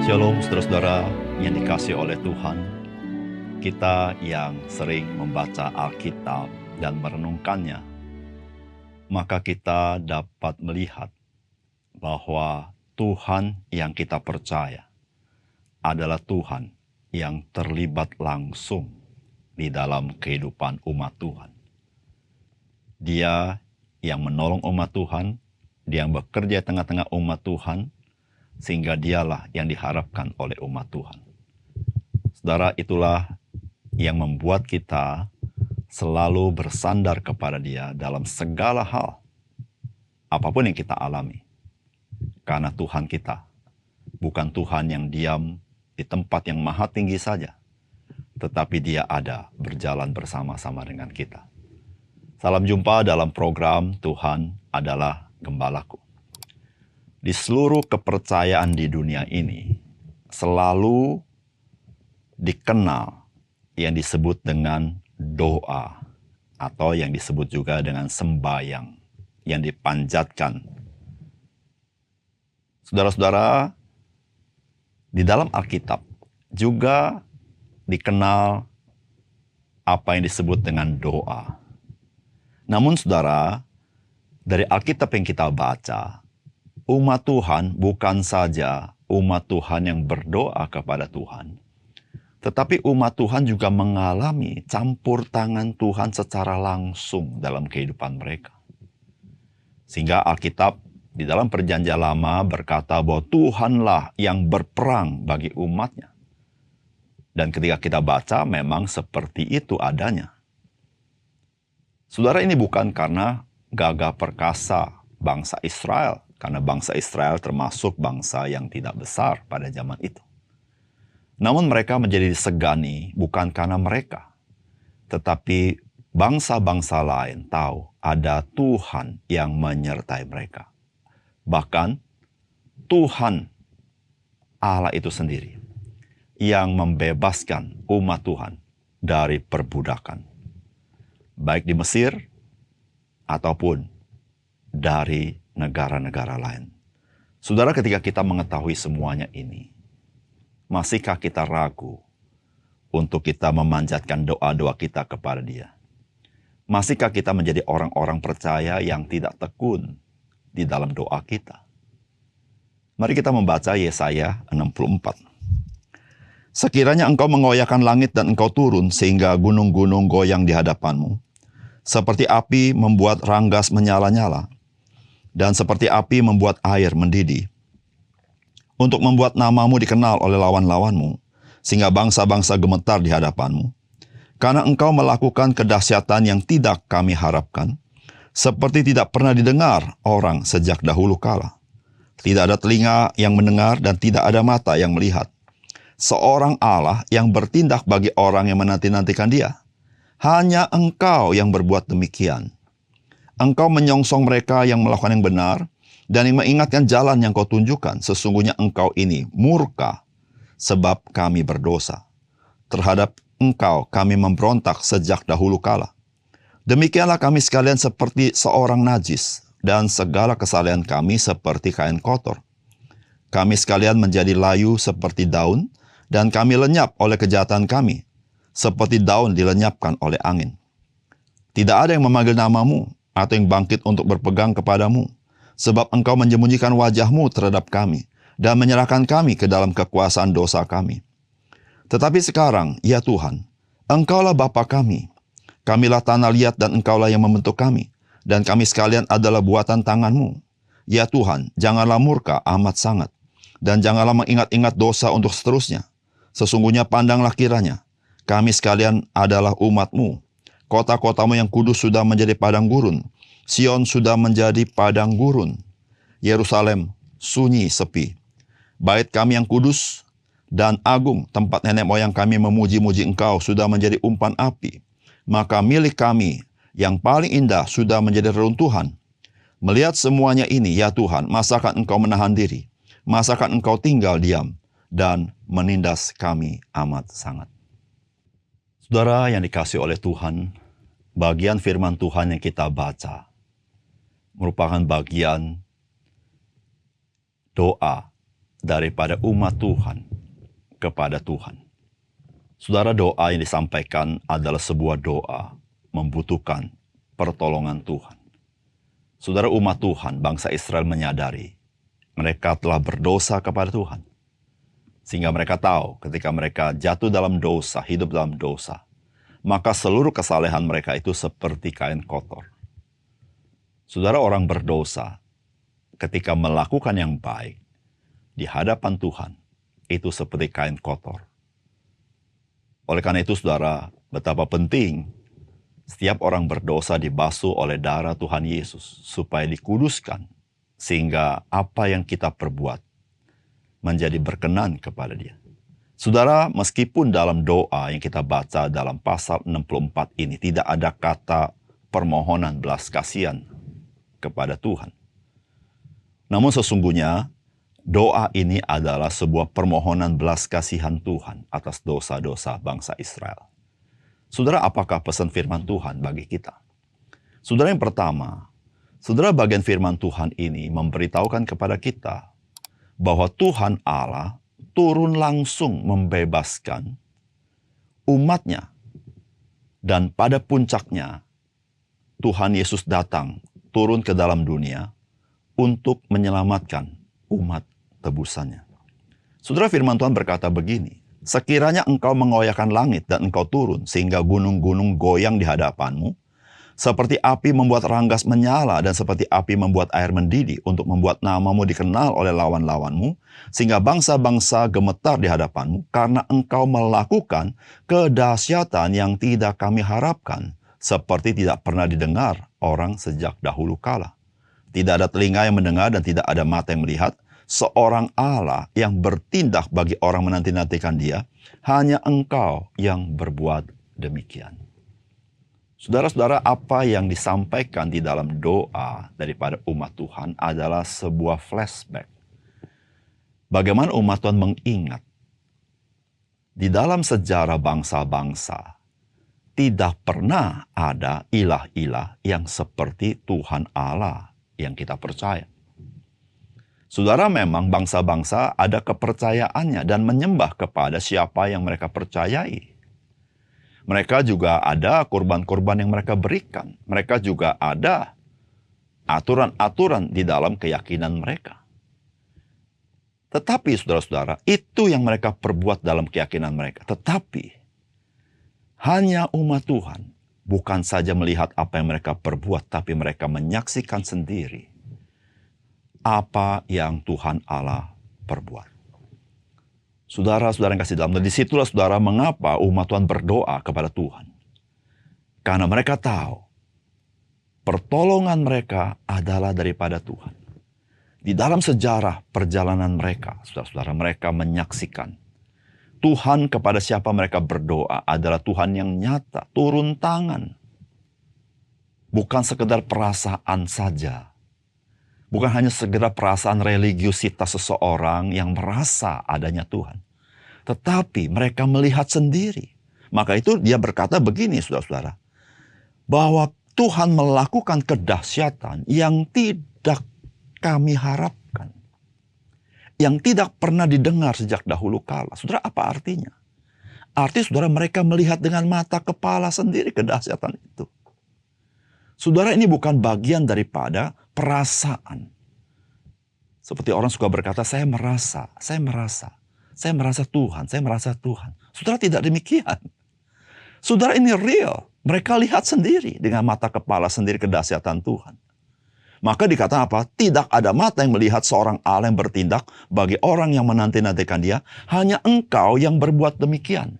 Shalom saudara-saudara yang dikasihi oleh Tuhan. Kita yang sering membaca Alkitab dan merenungkannya, maka kita dapat melihat bahwa Tuhan yang kita percaya adalah Tuhan yang terlibat langsung di dalam kehidupan umat Tuhan. Dia yang menolong umat Tuhan, dia yang bekerja di tengah-tengah umat Tuhan, sehingga dialah yang diharapkan oleh umat Tuhan. Saudara, itulah yang membuat kita selalu bersandar kepada Dia dalam segala hal, apapun yang kita alami. Karena Tuhan kita bukan Tuhan yang diam di tempat yang maha tinggi saja, tetapi Dia ada berjalan bersama-sama dengan kita. Salam jumpa dalam program Tuhan adalah Gembalaku. Di seluruh kepercayaan di dunia ini, selalu dikenal yang disebut dengan doa, atau yang disebut juga dengan sembahyang, yang dipanjatkan. Saudara-saudara, di dalam Alkitab juga dikenal apa yang disebut dengan doa. Namun saudara, dari Alkitab yang kita baca, umat Tuhan bukan saja umat Tuhan yang berdoa kepada Tuhan, tetapi umat Tuhan juga mengalami campur tangan Tuhan secara langsung dalam kehidupan mereka. Sehingga Alkitab di dalam Perjanjian Lama berkata bahwa Tuhanlah yang berperang bagi umatnya. Dan ketika kita baca memang seperti itu adanya. Saudara, ini bukan karena gagah perkasa bangsa Israel, karena bangsa Israel termasuk bangsa yang tidak besar pada zaman itu. Namun mereka menjadi disegani bukan karena mereka, tetapi bangsa-bangsa lain tahu ada Tuhan yang menyertai mereka. Bahkan Tuhan Allah itu sendiri yang membebaskan umat Tuhan dari perbudakan, baik di Mesir ataupun dari negara-negara lain. Saudara, ketika kita mengetahui semuanya ini, masihkah kita ragu untuk kita memanjatkan doa-doa kita kepada Dia? Masihkah kita menjadi orang-orang percaya yang tidak tekun di dalam doa kita? Mari kita membaca Yesaya 64. Sekiranya engkau mengoyakkan langit dan engkau turun sehingga gunung-gunung goyang di hadapanmu, seperti api membuat ranggas menyala-nyala, dan seperti api membuat air mendidih, untuk membuat namamu dikenal oleh lawan-lawanmu, sehingga bangsa-bangsa gemetar di hadapanmu. Karena engkau melakukan kedahsyatan yang tidak kami harapkan, seperti tidak pernah didengar orang sejak dahulu kala. Tidak ada telinga yang mendengar dan tidak ada mata yang melihat. Seorang Allah yang bertindak bagi orang yang menanti-nantikan Dia. Hanya engkau yang berbuat demikian. Engkau menyongsong mereka yang melakukan yang benar, dan yang mengingatkan jalan yang kau tunjukkan. Sesungguhnya engkau ini murka, sebab kami berdosa. Terhadap engkau kami memberontak sejak dahulu kala. Demikianlah kami sekalian seperti seorang najis, dan segala kesalahan kami seperti kain kotor. Kami sekalian menjadi layu seperti daun, dan kami lenyap oleh kejahatan kami, seperti daun dilenyapkan oleh angin. Tidak ada yang memanggil namamu, atau yang bangkit untuk berpegang kepadamu, sebab engkau menyembunyikan wajahmu terhadap kami, dan menyerahkan kami ke dalam kekuasaan dosa kami. Tetapi sekarang, ya Tuhan, engkaulah Bapa kami, kamilah tanah liat dan engkaulah yang membentuk kami, dan kami sekalian adalah buatan tanganmu. Ya Tuhan, janganlah murka amat sangat, dan janganlah mengingat-ingat dosa untuk seterusnya. Sesungguhnya pandanglah kiranya, kami sekalian adalah umatmu. Kota-kotamu yang kudus sudah menjadi padang gurun. Sion sudah menjadi padang gurun. Yerusalem sunyi sepi. Bait kami yang kudus dan agung, tempat nenek moyang kami memuji-muji engkau, sudah menjadi umpan api. Maka milik kami yang paling indah sudah menjadi reruntuhan. Melihat semuanya ini, ya Tuhan, masakan engkau menahan diri? Masakan engkau tinggal diam dan menindas kami amat sangat? Saudara yang dikasihi oleh Tuhan, bagian firman Tuhan yang kita baca merupakan bagian doa daripada umat Tuhan kepada Tuhan. Saudara, doa yang disampaikan adalah sebuah doa membutuhkan pertolongan Tuhan. Saudara, umat Tuhan, bangsa Israel menyadari mereka telah berdosa kepada Tuhan. Sehingga mereka tahu ketika mereka jatuh dalam dosa, hidup dalam dosa, maka seluruh kesalehan mereka itu seperti kain kotor. Saudara, orang berdosa ketika melakukan yang baik di hadapan Tuhan, itu seperti kain kotor. Oleh karena itu, saudara, betapa penting setiap orang berdosa dibasuh oleh darah Tuhan Yesus supaya dikuduskan, sehingga apa yang kita perbuat menjadi berkenan kepada Dia. Saudara, meskipun dalam doa yang kita baca dalam pasal 64 ini tidak ada kata permohonan belas kasihan kepada Tuhan, namun sesungguhnya doa ini adalah sebuah permohonan belas kasihan Tuhan atas dosa-dosa bangsa Israel. Saudara, apakah pesan firman Tuhan bagi kita? Saudara, yang pertama, saudara, bagian firman Tuhan ini memberitahukan kepada kita bahwa Tuhan Allah turun langsung membebaskan umatnya. Dan pada puncaknya, Tuhan Yesus datang turun ke dalam dunia untuk menyelamatkan umat tebusannya. Saudara, firman Tuhan berkata begini, sekiranya engkau mengoyakkan langit dan engkau turun sehingga gunung-gunung goyang di hadapanmu, seperti api membuat ranggas menyala dan seperti api membuat air mendidih untuk membuat namamu dikenal oleh lawan-lawanmu, sehingga bangsa-bangsa gemetar di hadapanmu, karena engkau melakukan kedahsyatan yang tidak kami harapkan, seperti tidak pernah didengar orang sejak dahulu kala. Tidak ada telinga yang mendengar dan tidak ada mata yang melihat, seorang Allah yang bertindak bagi orang menanti-nantikan Dia, hanya engkau yang berbuat demikian. Saudara-saudara, apa yang disampaikan di dalam doa daripada umat Tuhan adalah sebuah flashback. Bagaimana umat Tuhan mengingat di dalam sejarah bangsa-bangsa tidak pernah ada ilah-ilah yang seperti Tuhan Allah yang kita percaya. Saudara, memang bangsa-bangsa ada kepercayaannya dan menyembah kepada siapa yang mereka percayai. Mereka juga ada kurban-kurban yang mereka berikan. Mereka juga ada aturan-aturan di dalam keyakinan mereka. Tetapi saudara-saudara, itu yang mereka perbuat dalam keyakinan mereka. Tetapi hanya umat Tuhan bukan saja melihat apa yang mereka perbuat, tapi mereka menyaksikan sendiri apa yang Tuhan Allah perbuat. Saudara-saudara yang kasih dalam, dan disitulah saudara mengapa umat Tuhan berdoa kepada Tuhan. Karena mereka tahu pertolongan mereka adalah daripada Tuhan. Di dalam sejarah perjalanan mereka, saudara-saudara, mereka menyaksikan Tuhan kepada siapa mereka berdoa adalah Tuhan yang nyata, turun tangan. Bukan sekedar perasaan saja. Bukan hanya sekedar perasaan religiusitas seseorang yang merasa adanya Tuhan. Tetapi mereka melihat sendiri. Maka itu dia berkata begini, saudara-saudara. Bahwa Tuhan melakukan kedahsyatan yang tidak kami harapkan. Yang tidak pernah didengar sejak dahulu kala. Saudara, apa artinya? Artinya, saudara, mereka melihat dengan mata kepala sendiri kedahsyatan itu. Saudara, ini bukan bagian daripada perasaan. Seperti orang suka berkata, saya merasa Tuhan, saya merasa Tuhan. Saudara, tidak demikian. Saudara, ini real. Mereka lihat sendiri dengan mata kepala sendiri kedahsyatan Tuhan. Maka dikatakan apa? Tidak ada mata yang melihat seorang Allah yang bertindak bagi orang yang menanti-nantikan Dia. Hanya engkau yang berbuat demikian.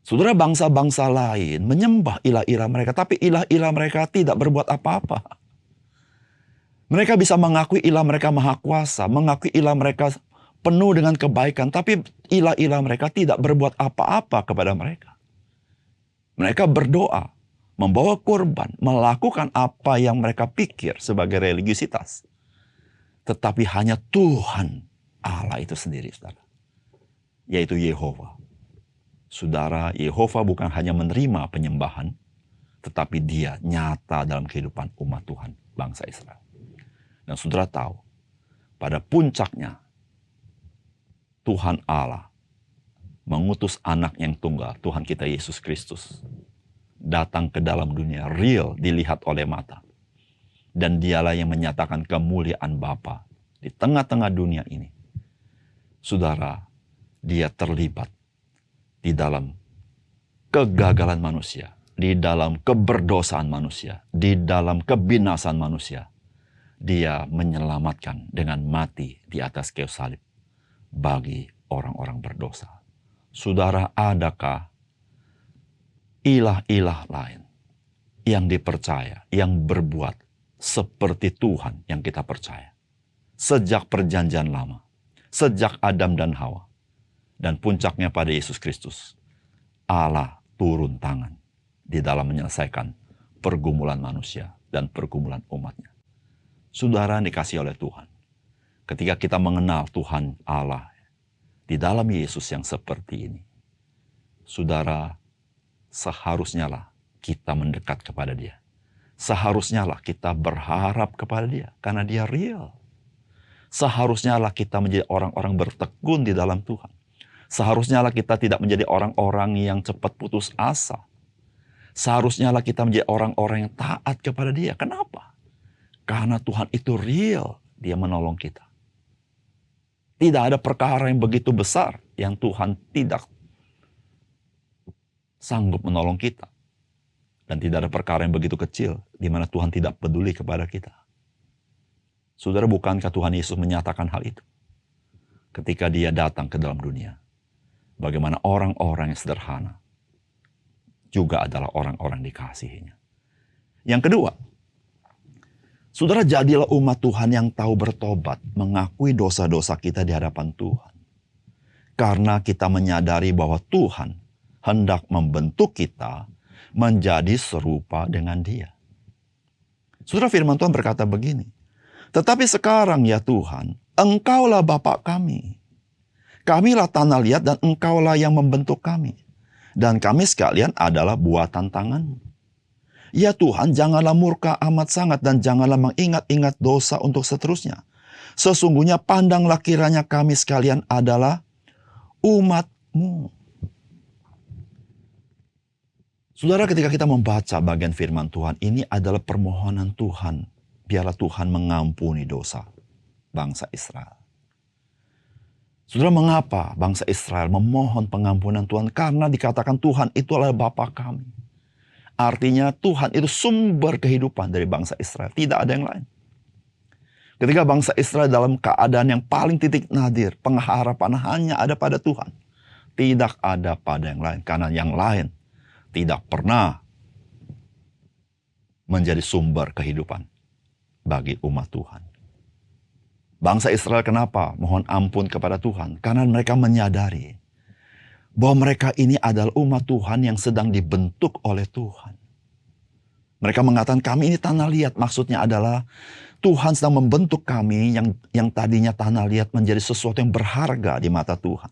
Saudara, bangsa-bangsa lain menyembah ilah-ilah mereka, tapi ilah-ilah mereka tidak berbuat apa-apa. Mereka bisa mengakui ilah mereka maha kuasa, mengakui ilah mereka penuh dengan kebaikan, tapi ilah-ilah mereka tidak berbuat apa-apa kepada mereka. Mereka berdoa, membawa kurban, melakukan apa yang mereka pikir sebagai religiusitas. Tetapi hanya Tuhan Allah itu sendiri, saudara, yaitu Yehova. Saudara, Yehova bukan hanya menerima penyembahan, tetapi Dia nyata dalam kehidupan umat Tuhan, bangsa Israel. Dan saudara tahu, pada puncaknya Tuhan Allah mengutus anak yang tunggal, Tuhan kita Yesus Kristus, datang ke dalam dunia, real, dilihat oleh mata. Dan dialah yang menyatakan kemuliaan Bapa di tengah-tengah dunia ini. Saudara, dia terlibat di dalam kegagalan manusia, di dalam keberdosaan manusia, di dalam kebinasaan manusia. Dia menyelamatkan dengan mati di atas kayu salib bagi orang-orang berdosa. Saudara, adakah ilah-ilah lain yang dipercaya, yang berbuat seperti Tuhan yang kita percaya? Sejak perjanjian lama, sejak Adam dan Hawa, dan puncaknya pada Yesus Kristus, Allah turun tangan di dalam menyelesaikan pergumulan manusia dan pergumulan umatnya. Saudara dikasih oleh Tuhan, ketika kita mengenal Tuhan Allah di dalam Yesus yang seperti ini, saudara, seharusnya lah kita mendekat kepada Dia. Seharusnya lah kita berharap kepada Dia, karena Dia real. Seharusnya lah kita menjadi orang-orang bertekun di dalam Tuhan. Seharusnya lah kita tidak menjadi orang-orang yang cepat putus asa. Seharusnya lah kita menjadi orang-orang yang taat kepada Dia. Kenapa? Karena Tuhan itu real, Dia menolong kita. Tidak ada perkara yang begitu besar yang Tuhan tidak sanggup menolong kita. Dan tidak ada perkara yang begitu kecil di mana Tuhan tidak peduli kepada kita. Saudara, bukankah Tuhan Yesus menyatakan hal itu ketika Dia datang ke dalam dunia? Bagaimana orang-orang yang sederhana juga adalah orang-orang dikasihinya. Yang kedua, saudara, jadilah umat Tuhan yang tahu bertobat, mengakui dosa-dosa kita di hadapan Tuhan. Karena kita menyadari bahwa Tuhan hendak membentuk kita menjadi serupa dengan Dia. Saudara, firman Tuhan berkata begini, tetapi sekarang ya Tuhan, Engkaulah Bapa kami. Kamilah tanah liat dan Engkaulah yang membentuk kami. Dan kami sekalian adalah buatan tangan-Mu. Ya Tuhan, janganlah murka amat sangat dan janganlah mengingat-ingat dosa untuk seterusnya. Sesungguhnya pandanglah kiranya kami sekalian adalah umat-Mu. Saudara, ketika kita membaca bagian firman Tuhan, ini adalah permohonan Tuhan. Biarlah Tuhan mengampuni dosa bangsa Israel. Saudara, mengapa bangsa Israel memohon pengampunan Tuhan? Karena dikatakan Tuhan itu adalah Bapa kami. Artinya Tuhan itu sumber kehidupan dari bangsa Israel. Tidak ada yang lain. Ketika bangsa Israel dalam keadaan yang paling titik nadir, pengharapan hanya ada pada Tuhan. Tidak ada pada yang lain. Karena yang lain tidak pernah menjadi sumber kehidupan bagi umat Tuhan. Bangsa Israel kenapa mohon ampun kepada Tuhan? Karena mereka menyadari bahwa mereka ini adalah umat Tuhan yang sedang dibentuk oleh Tuhan. Mereka mengatakan kami ini tanah liat. Maksudnya adalah Tuhan sedang membentuk kami yang tadinya tanah liat menjadi sesuatu yang berharga di mata Tuhan.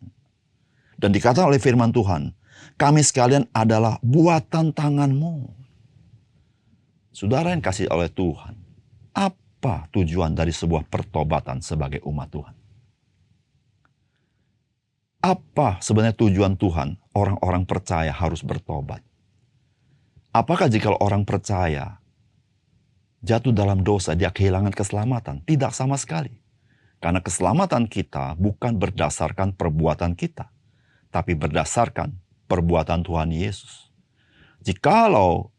Dan dikatakan oleh firman Tuhan, kami sekalian adalah buatan tangan-Mu. Saudara yang kasih oleh Tuhan, apa tujuan dari sebuah pertobatan sebagai umat Tuhan? Apa sebenarnya tujuan Tuhan orang-orang percaya harus bertobat? Apakah jika orang percaya jatuh dalam dosa, dia kehilangan keselamatan? Tidak sama sekali. Karena keselamatan kita bukan berdasarkan perbuatan kita, tapi berdasarkan perbuatan Tuhan Yesus. Jikalau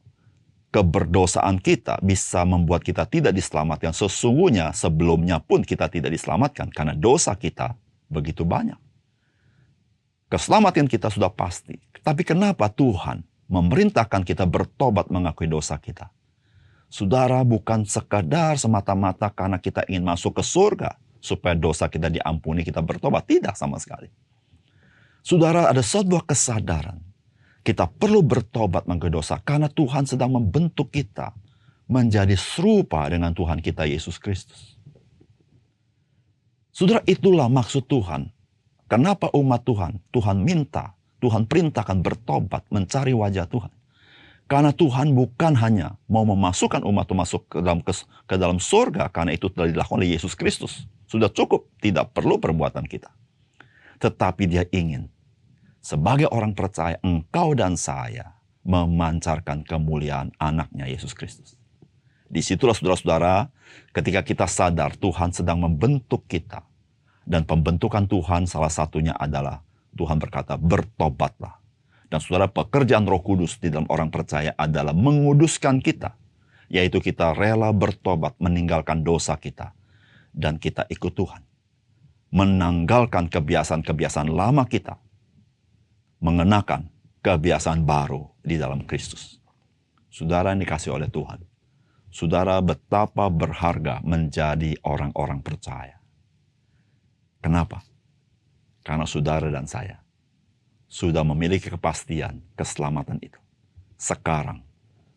keberdosaan kita bisa membuat kita tidak diselamatkan, sesungguhnya sebelumnya pun kita tidak diselamatkan karena dosa kita begitu banyak. Keselamatan kita sudah pasti. Tapi kenapa Tuhan memerintahkan kita bertobat mengakui dosa kita? Saudara, bukan sekadar semata-mata karena kita ingin masuk ke surga supaya dosa kita diampuni, kita bertobat. Tidak sama sekali. Saudara, ada sebuah kesadaran. Kita perlu bertobat mengakui dosa karena Tuhan sedang membentuk kita menjadi serupa dengan Tuhan kita Yesus Kristus. Saudara, itulah maksud Tuhan. Kenapa umat Tuhan minta, Tuhan perintahkan bertobat, mencari wajah Tuhan. Karena Tuhan bukan hanya mau memasukkan umat masuk ke dalam surga, karena itu telah dilakukan oleh Yesus Kristus. Sudah cukup, tidak perlu perbuatan kita. Tetapi dia ingin, sebagai orang percaya, engkau dan saya memancarkan kemuliaan anaknya Yesus Kristus. Disitulah saudara-saudara, ketika kita sadar Tuhan sedang membentuk kita. Dan pembentukan Tuhan salah satunya adalah Tuhan berkata, bertobatlah. Dan saudara, pekerjaan Roh Kudus di dalam orang percaya adalah menguduskan kita. Yaitu kita rela bertobat, meninggalkan dosa kita. Dan kita ikut Tuhan. Menanggalkan kebiasaan-kebiasaan lama kita. Mengenakan kebiasaan baru di dalam Kristus. Saudara yang dikasihi oleh Tuhan. Saudara, betapa berharga menjadi orang-orang percaya. Kenapa? Karena saudara dan saya sudah memiliki kepastian keselamatan itu. Sekarang,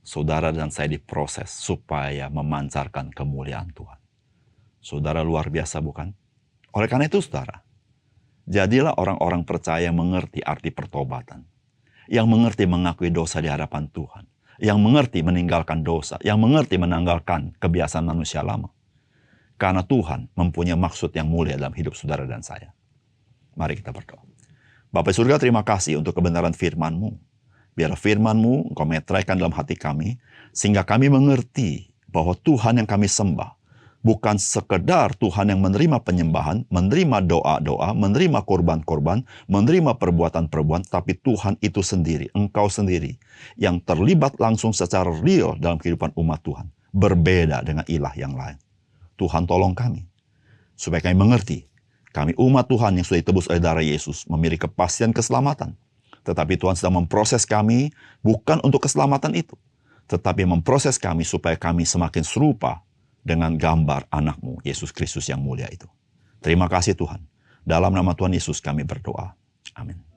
saudara dan saya diproses supaya memancarkan kemuliaan Tuhan. Saudara luar biasa bukan? Oleh karena itu saudara, jadilah orang-orang percaya yang mengerti arti pertobatan. Yang mengerti mengakui dosa di hadapan Tuhan. Yang mengerti meninggalkan dosa. Yang mengerti menanggalkan kebiasaan manusia lama. Karena Tuhan mempunyai maksud yang mulia dalam hidup saudara dan saya. Mari kita berdoa. Bapa surga, terima kasih untuk kebenaran firman-Mu. Biar firman-Mu Engkau meteraikan dalam hati kami, sehingga kami mengerti bahwa Tuhan yang kami sembah bukan sekedar Tuhan yang menerima penyembahan, menerima doa-doa, menerima korban-korban, menerima perbuatan-perbuatan, tapi Tuhan itu sendiri, Engkau sendiri, yang terlibat langsung secara real dalam kehidupan umat Tuhan. Berbeda dengan ilah yang lain. Tuhan tolong kami, supaya kami mengerti, kami umat Tuhan yang sudah ditebus oleh darah Yesus, memiliki kepastian keselamatan. Tetapi Tuhan sedang memproses kami, bukan untuk keselamatan itu, tetapi memproses kami supaya kami semakin serupa dengan gambar anak-Mu, Yesus Kristus yang mulia itu. Terima kasih Tuhan. Dalam nama Tuhan Yesus kami berdoa. Amin.